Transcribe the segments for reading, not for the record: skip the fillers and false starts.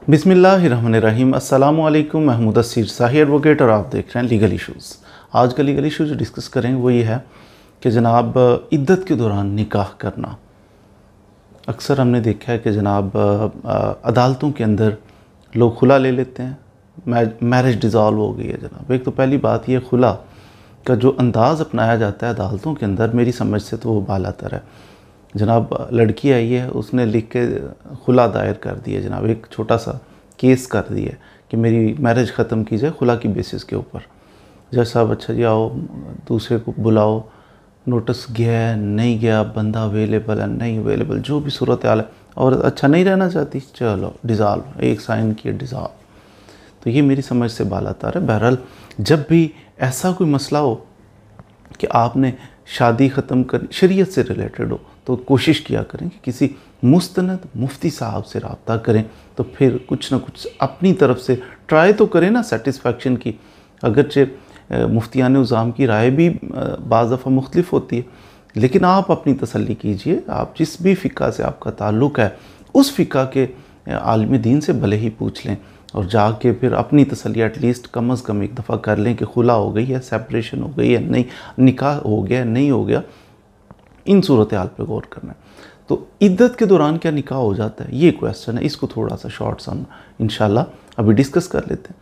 बिस्मिल्लाहिर्रहमानिर्रहीम। अस्सलामु अलैकुम। महमूद असीर शाही एडवोकेट और आप देख रहे हैं लीगल इश्यूज़। आज का लीगल इशू जो डिस्कस करेंगे वो ये है कि जनाब इद्दत के दौरान निकाह करना। अक्सर हमने देखा है कि जनाब अदालतों के अंदर लोग खुला ले लेते हैं, मैरिज डिज़ॉल्व हो गई है जनाब। एक तो पहली बात ये खुला का जो अंदाज़ अपनाया जाता है अदालतों के अंदर, मेरी समझ से तो वो बालातर है जनाब। लड़की आई है, उसने लिख के खुला दायर कर दिया जनाब, एक छोटा सा केस कर दिया कि मेरी मैरिज ख़त्म की जाए खुला की बेसिस के ऊपर। जज साहब अच्छा जी आओ, दूसरे को बुलाओ, नोटिस गया है नहीं गया, बंदा अवेलेबल है नहीं अवेलेबल, जो भी सूरत हाल है, और अच्छा नहीं रहना चाहती, चलो डिज़ॉल्व, एक साइन किया डिज़ॉल्व। तो ये मेरी समझ से बालातर है। बहरहाल जब भी ऐसा कोई मसला हो कि आपने शादी ख़त्म कर शरीयत से रिलेटेड हो तो कोशिश किया करें कि किसी मुस्तनद मुफ्ती साहब से रब्ता करें, तो फिर कुछ ना कुछ अपनी तरफ से ट्राई तो करें ना सेटिस्फेक्शन की। अगरचे मुफ्तियान उज़ाम की राय भी बाज़ दफ़ा मुख्तलिफ होती है, लेकिन आप अपनी तसल्ली कीजिए। आप जिस भी फ़िक़ा से आपका ताल्लुक़ है उस फ़िक़ा के आलिम दीन से भले ही पूछ लें और जाके फिर अपनी तसल्ली एटलीस्ट कम अज़ कम एक दफ़ा कर लें कि खुला हो गई है, सेपरेशन हो गई है नहीं, निकाह हो गया नहीं हो गया। इन सूरत हाल पर गौर करना है। तो इद्दत के दौरान क्या निकाह हो जाता है, ये क्वेश्चन है, इसको थोड़ा सा शॉर्ट सा इंशाल्लाह अभी डिस्कस कर लेते हैं।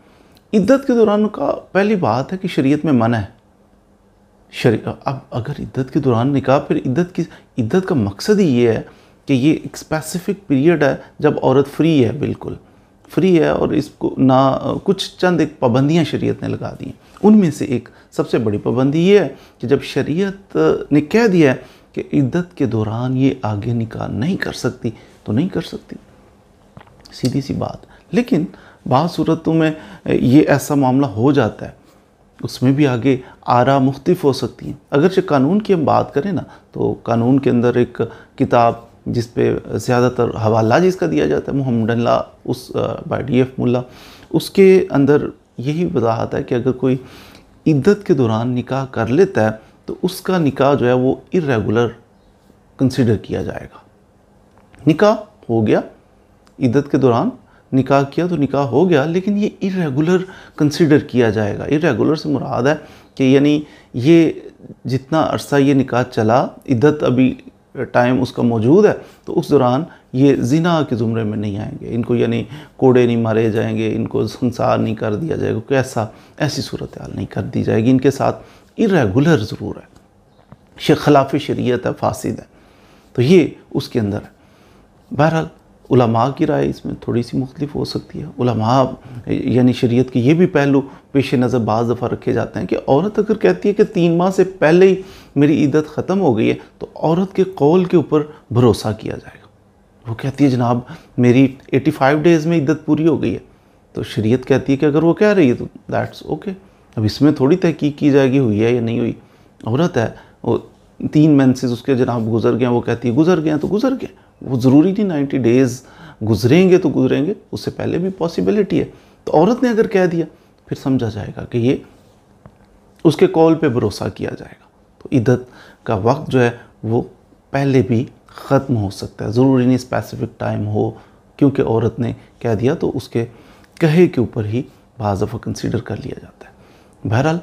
इद्दत के दौरान का पहली बात है कि शरीयत में मना है। अब अगर इद्दत के दौरान निकाह, फिर इद्दत का मकसद ही ये है कि ये एक स्पेसिफिक पीरियड है जब औरत फ्री है, बिल्कुल फ्री है, और इसको ना कुछ चंद एक पाबंदियाँ शरीयत ने लगा दी हैं। उनमें से एक सबसे बड़ी पाबंदी ये है कि जब शरीयत ने कह दिया है कि इद्दत के दौरान ये आगे निकाह नहीं कर सकती तो नहीं कर सकती, सीधी सी बात। लेकिन बाज़ सूरतों में ये ऐसा मामला हो जाता है, उसमें भी आगे आरा मुख्तलिफ हो सकती हैं। अगरचे कानून की हम बात करें ना, तो कानून के अंदर एक किताब जिस पे ज़्यादातर हवाला जिसका दिया जाता है मोहम्मदल्ला उस बाय DF मुल्ला, उसके अंदर यही वजाहत है कि अगर कोई इद्दत के दौरान निकाह कर लेता है तो उसका निकाह जो है वो इर्रेगुलर कंसिडर किया जाएगा। निकाह हो गया, इद्दत के दौरान निकाह किया तो निकाह हो गया, लेकिन ये इर्रेगुलर कंसिडर किया जाएगा। इर्रेगुलर से मुराद है कि यानी ये जितना अरसा ये निकाह चला, इद्दत अभी टाइम उसका मौजूद है, तो उस दौरान ये ज़िना के ज़ुमरे में नहीं आएंगे, इनको यानी कोड़े नहीं मारे जाएंगे, इनको संसार नहीं कर दिया जाएगा, कोई ऐसी सूरत हाल नहीं कर दी जाएगी इनके साथ। इर्रेगुलर ज़रूर है, खिलाफ शरीयत है, फासिद है, तो ये उसके अंदर है। बहरहाल उलमा की राय इसमें थोड़ी सी मुख्तलिफ हो सकती है। उलमा यानी शरीयत के ये भी पहलू पेश नज़र बाज़ दफ़ा रखे जाते हैं कि औरत अगर कहती है कि 3 माह से पहले ही मेरी इद्दत ख़त्म हो गई है, तो औरत के कौल के ऊपर भरोसा किया जाएगा। वो कहती है जनाब मेरी 85 डेज़ में इद्दत पूरी हो गई है, तो शरीयत कहती है कि अगर वो कह रही है तो दैट्स ओके। अब इसमें थोड़ी तहकीक की जाएगी हुई है या नहीं हुई। औरत है, वो 3 मेंसेस उसके जनाब गुजर गए, वो कहती है गुजर गए तो गुजर गए, वो ज़रूरी नहीं 90 डेज़ गुजरेंगे तो गुजरेंगे, उससे पहले भी पॉसिबिलिटी है। तो औरत ने अगर कह दिया फिर समझा जाएगा कि ये उसके कॉल पे भरोसा किया जाएगा। तो इद्दत का वक्त जो है वो पहले भी ख़त्म हो सकता है, ज़रूरी नहीं स्पेसिफिक टाइम हो, क्योंकि औरत ने कह दिया तो उसके कहे के ऊपर ही बाज़ दफ़ा कंसीडर कर लिया जाता है। बहरहाल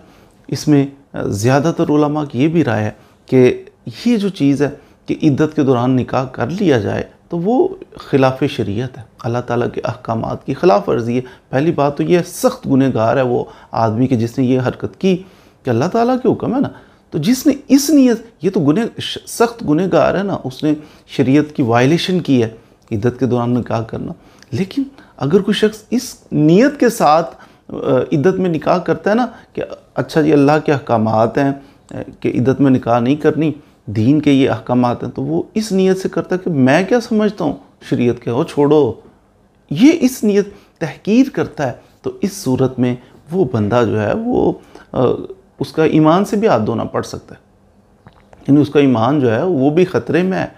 इसमें ज़्यादातर उलमा की ये भी राय है कि ये जो चीज़ है कि इद्दत के दौरान निकाह कर लिया जाए तो वो खिलाफ शरीयत है, अल्लाह ताला के अहकामात की खिलाफ वर्जी है। पहली बात तो ये सख्त गुनहगार है वो आदमी कि जिसने ये हरकत की, कि अल्लाह ताला के हुक्म है ना, तो जिसने इस नीयत, ये तो सख्त गुनहगार है ना, उसने शरीयत की वायलेशन की है इद्दत के दौरान निकाह करना। लेकिन अगर कोई शख्स इस नीयत के साथ इद्दत में निकाह करता है ना कि अच्छा जी अल्लाह के अहकामात हैं कि इद्दत में निकाह नहीं करनी, दीन के ये अहकामात हैं, तो वो इस नीयत से करता है कि मैं क्या समझता हूँ शरीयत के, हो छोड़ो, ये इस नीयत तहकीर करता है, तो इस सूरत में वो बंदा जो है वो उसका ईमान से भी हाथ धोना पड़ सकता है, यानी उसका ईमान जो है वो भी ख़तरे में है,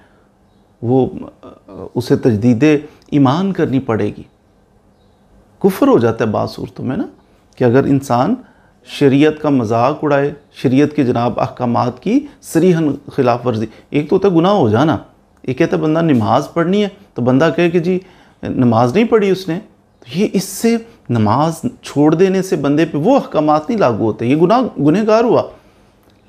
वो उसे तजदीद ईमान करनी पड़ेगी। कुफ्र हो जाता है बाज़ सूरतों में ना, कि अगर इंसान शरीयत का मजाक उड़ाए, शरीयत के जनाब अहकामात की सरीहन खिलाफ वर्जी। एक तो होता है गुनाह हो जाना, एक कहता है बंदा नमाज पढ़नी है तो बंदा कहे कि जी नमाज नहीं पढ़ी उसने, तो ये इससे नमाज छोड़ देने से बंदे पे वो अहकामात नहीं लागू होते, ये गुनहगार हुआ।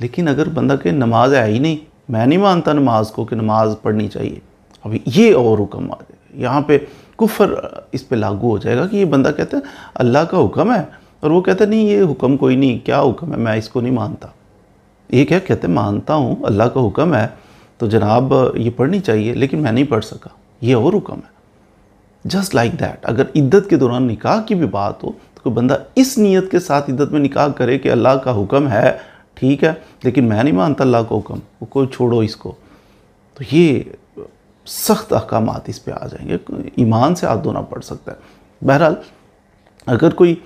लेकिन अगर बंदा के नमाज है ही नहीं, मैं नहीं मानता नमाज को कि नमाज पढ़नी चाहिए, अभी ये और हुक्म आ जाएगा, यहाँ पे कुफर इस पे लागू हो जाएगा कि ये बंदा कहता है अल्लाह का हुक्म है और वो कहता है नहीं ये हुक्म कोई नहीं, क्या हुक्म है, मैं इसको नहीं मानता। ये क्या कहते हैं, मानता हूँ अल्लाह का हुक्म है तो जनाब ये पढ़नी चाहिए, लेकिन मैं नहीं पढ़ सका, ये और हुक्म है। जस्ट लाइक दैट, अगर इद्दत के दौरान निकाह की भी बात हो तो कोई बंदा इस नीयत के साथ इद्दत में निकाह करे कि अल्लाह का हुक्म है, ठीक है, लेकिन मैं नहीं मानता अल्लाह का हुक्म, वो कोई छोड़ो इसको, तो ये सख्त अहकामात इस पे आ जाएंगे, ईमान से हाथ धोना पड़ सकता है। बहरहाल अगर कोई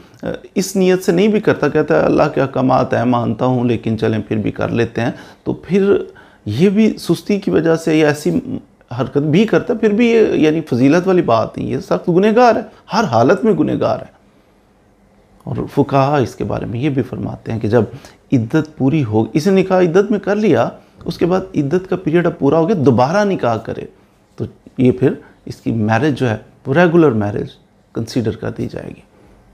इस नीयत से नहीं भी करता, कहता है अल्लाह के अहकामात है मानता हूँ लेकिन चलें फिर भी कर लेते हैं, तो फिर ये भी सुस्ती की वजह से या ऐसी हरकत भी करता है, फिर भी ये यानी फजीलत वाली बात नहीं, ये सख्त गुनहगार है, हर हालत में गुनहगार है। और फुकाहा इसके बारे में ये भी फरमाते हैं कि जब इद्दत पूरी हो, इसने निकाह इद्दत में कर लिया, उसके बाद इद्दत का पीरियड अब पूरा हो गया, दोबारा निकाह करे तो ये फिर इसकी मैरिज जो है वो रेगुलर मैरिज कंसीडर कर दी जाएगी।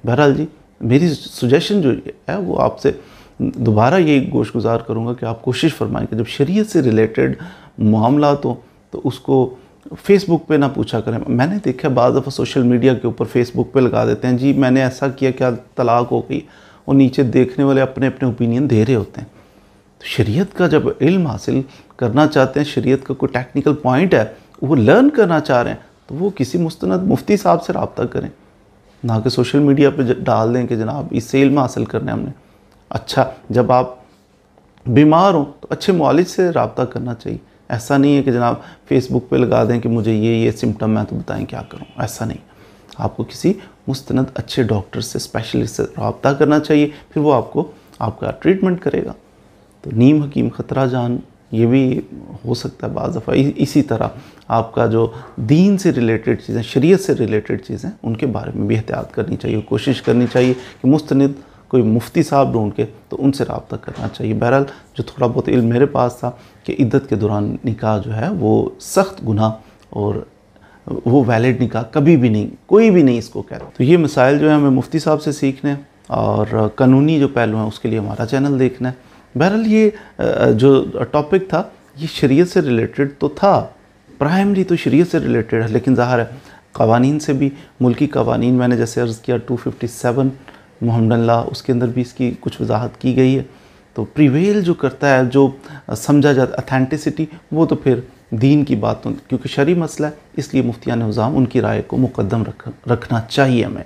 बहरहाल जी, मेरी सुजेशन जो है वो आपसे दोबारा ये गोशगुजार करूँगा कि आप कोशिश फरमाएं कि जब शरीयत से रिलेटेड मामला हो तो उसको फेसबुक पे ना पूछा करें। मैंने देखा बाद दफ़ा सोशल मीडिया के ऊपर फेसबुक पे लगा देते हैं जी मैंने ऐसा किया, क्या तलाक हो गई, और नीचे देखने वाले अपने अपने ओपिनियन दे रहे होते हैं। तो शरीयत का जब इल्म हासिल करना चाहते हैं, शरीयत का कोई टेक्निकल पॉइंट है वो लर्न करना चाह रहे हैं, तो वो किसी मुस्तनद मुफ्ती साहब से रब्ता करें, ना कि सोशल मीडिया पे डाल दें कि जनाब इससे इल्म हासिल करना है हमने। अच्छा, जब आप बीमार हो तो अच्छे मुआलिज से रब्ता करना चाहिए, ऐसा नहीं है कि जनाब फेसबुक पे लगा दें कि मुझे ये सिम्टम है तो बताएं क्या करूं, ऐसा नहीं। आपको किसी मुस्तनद अच्छे डॉक्टर से, स्पेशलिस्ट से रब्ता करना चाहिए, फिर वो आपको आपका ट्रीटमेंट करेगा। तो नीम हकीम खतरा जान ये भी हो सकता है बाज़ दफ़ा। इसी तरह आपका जो दीन से रिलेटेड चीज़ें, शरीयत से रिलेटेड चीज़ें, उनके बारे में भी एहतियात करनी चाहिए, कोशिश करनी चाहिए कि मुस्तनिद कोई मुफ्ती साहब ढूंढ के तो उनसे रब्ता करना चाहिए। बहरहाल जो थोड़ा बहुत इल्म मेरे पास था कि इद्दत के दौरान निकाह जो है वो सख्त गुनाह और वो वैलिड निकाह कभी भी नहीं, कोई भी नहीं इसको कहता। तो ये मसाइल जो है हमें मुफ्ती साहब से सीखने हैं और कानूनी जो पहलू हैं उसके लिए हमारा चैनल देखना है। बहरहाल ये जो टॉपिक था ये शरीयत से रिलेटेड तो था, प्राइमरी तो शरीयत से रिलेटेड है, लेकिन ज़ाहिर है कवानीन से भी, मुल्की कवानीन मैंने जैसे अर्ज़ किया 257 मोहम्मदन लॉ, उसके अंदर भी इसकी कुछ वजाहत की गई है। तो प्रिवेल जो करता है, जो समझा जाता अथेंटिसिटी, वो तो फिर दीन की बात, क्योंकि शरई मसला है इसलिए मुफ्तियान निज़ाम उनकी राय को मुकद्दम रखना चाहिए हमें।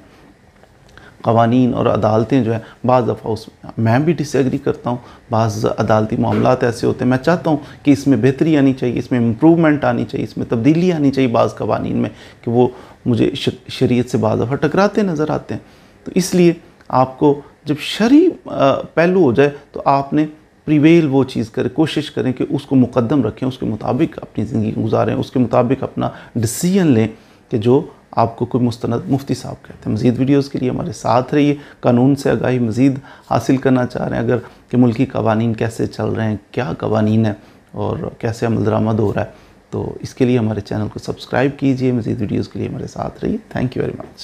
कवानीन और अदालतें जो है बाज़ दफ़ा उसमें मैं भी डिसएग्री करता हूँ, बाज़ अदालती मामलात ऐसे होते हैं मैं चाहता हूँ कि इसमें बेहतरी आनी चाहिए, इसमें इम्प्रूवमेंट आनी चाहिए, इसमें तब्दीली आनी चाहिए बाज़ कवानीन में, कि वो मुझे शरीयत से बाज़ दफ़ा टकराते नज़र आते हैं। तो इसलिए आपको जब शरई पहलू हो जाए तो आपने प्रिवेल वो चीज़ करें, कोशिश करें कि उसको मुकद्दम रखें, उसके मुताबिक अपनी ज़िंदगी गुजारें, उसके मुताबिक अपना डिसीजन लें कि जो आपको कोई मुस्तनद मुफ्ती साहब कहते हैं। मज़ीद वीडियोस के लिए हमारे साथ रहिए। कानून से आगाही मज़ीद हासिल करना चाह रहे हैं अगर, कि मुल्की कवानीन कैसे चल रहे हैं, क्या कवानीन है और कैसे अमल दरामद हो रहा है, तो इसके लिए हमारे चैनल को सब्सक्राइब कीजिए। मज़ीद वीडियोज़ के लिए हमारे साथ रहिए। Thank you very much.